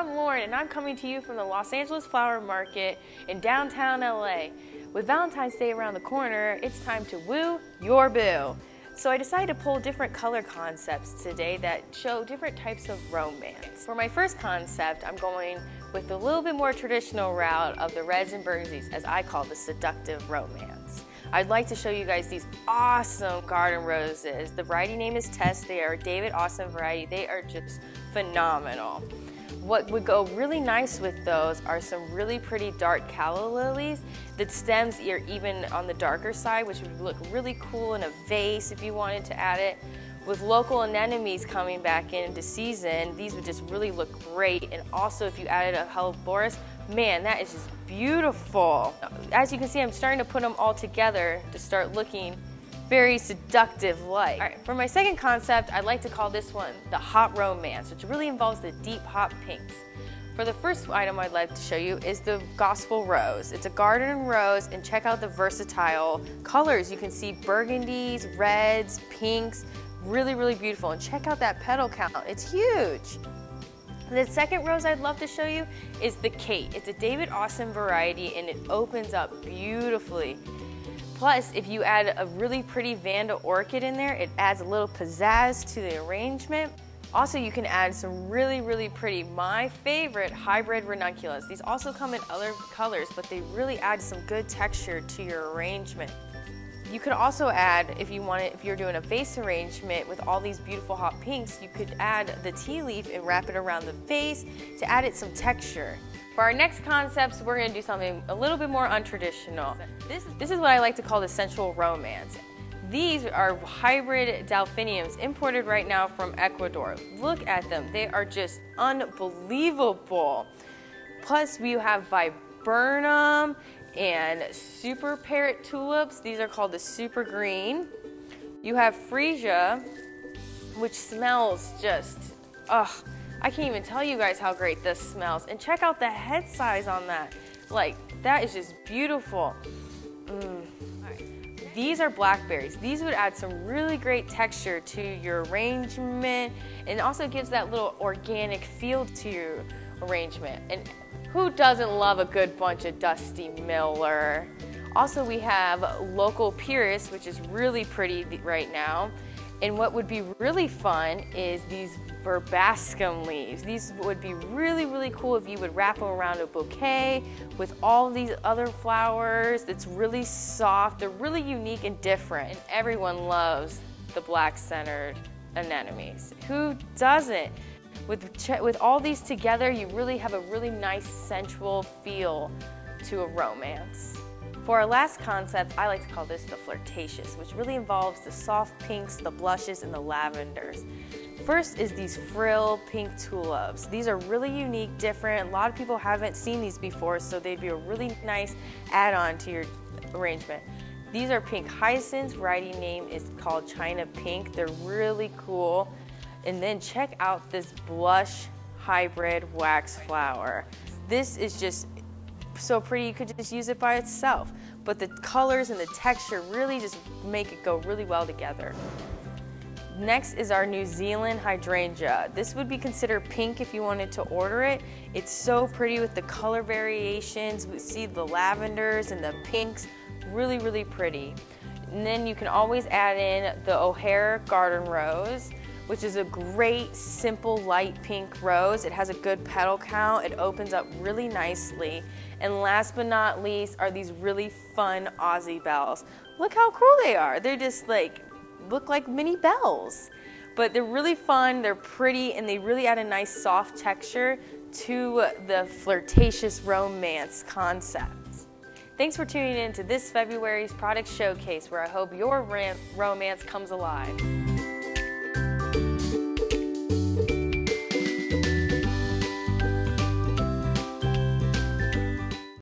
I'm Lauren and I'm coming to you from the Los Angeles Flower Market in downtown LA. With Valentine's Day around the corner, it's time to woo your boo. So I decided to pull different color concepts today that show different types of romance. For my first concept, I'm going with a little bit more traditional route of the reds and burgundies, as I call the seductive romance. I'd like to show you guys these awesome garden roses. The variety name is Tess. They are a David Austin variety. They are just phenomenal. What would go really nice with those are some really pretty dark calla lilies. The stems are even on the darker side, which would look really cool in a vase if you wanted to add it. With local anemones coming back into season, these would just really look great. And also if you added a Helleborus, man, that is just beautiful. As you can see, I'm starting to put them all together to start looking very seductive-like. All right, for my second concept, I'd like to call this one the hot romance, which really involves the deep hot pinks. For the first item I'd like to show you is the gospel rose. It's a garden rose, and check out the versatile colors. You can see burgundies, reds, pinks, really, really beautiful. And check out that petal count, it's huge. The second rose I'd love to show you is the Kate. It's a David Austin variety and it opens up beautifully. Plus, if you add a really pretty vanda orchid in there, it adds a little pizzazz to the arrangement. Also, you can add some really, really pretty, my favorite, hybrid ranunculus. These also come in other colors, but they really add some good texture to your arrangement. You could also add, if you're doing a vase arrangement with all these beautiful hot pinks, you could add the tea leaf and wrap it around the vase to add it some texture. For our next concepts, we're gonna do something a little bit more untraditional. This is what I like to call the sensual romance. These are hybrid delphiniums imported right now from Ecuador. Look at them, they are just unbelievable. Plus we have viburnum and super parrot tulips. These are called the super green. You have freesia, which smells just, I can't even tell you guys how great this smells. And check out the head size on that. Like, that is just beautiful. Right. These are blackberries. These would add some really great texture to your arrangement, and also gives that little organic feel to your arrangement. And who doesn't love a good bunch of Dusty Miller? Also, we have local purist, which is really pretty right now. And what would be really fun is these verbascum leaves. These would be really, really cool if you would wrap them around a bouquet with all these other flowers. It's really soft. They're really unique and different. And everyone loves the black-centered anemones. Who doesn't? With all these together, you really have a really nice sensual feel to a romance. For our last concept, I like to call this the flirtatious, which really involves the soft pinks, the blushes, and the lavenders. First is these frill pink tulips. These are really unique, different. A lot of people haven't seen these before, so they'd be a really nice add-on to your arrangement. These are pink hyacinths. Variety name is called China Pink. They're really cool. And then check out this blush hybrid wax flower. This is just so pretty, you could just use it by itself. But the colors and the texture really just make it go really well together. Next is our New Zealand hydrangea. This would be considered pink if you wanted to order it. It's so pretty with the color variations. We see the lavenders and the pinks, really, really pretty. And then you can always add in the O'Hare garden rose, which is a great, simple, light pink rose. It has a good petal count. It opens up really nicely. And last but not least are these really fun Aussie bells. Look how cool they are. They're just like, look like mini bells. But they're really fun, they're pretty, and they really add a nice soft texture to the flirtatious romance concept. Thanks for tuning in to this February's product showcase, where I hope your romance comes alive.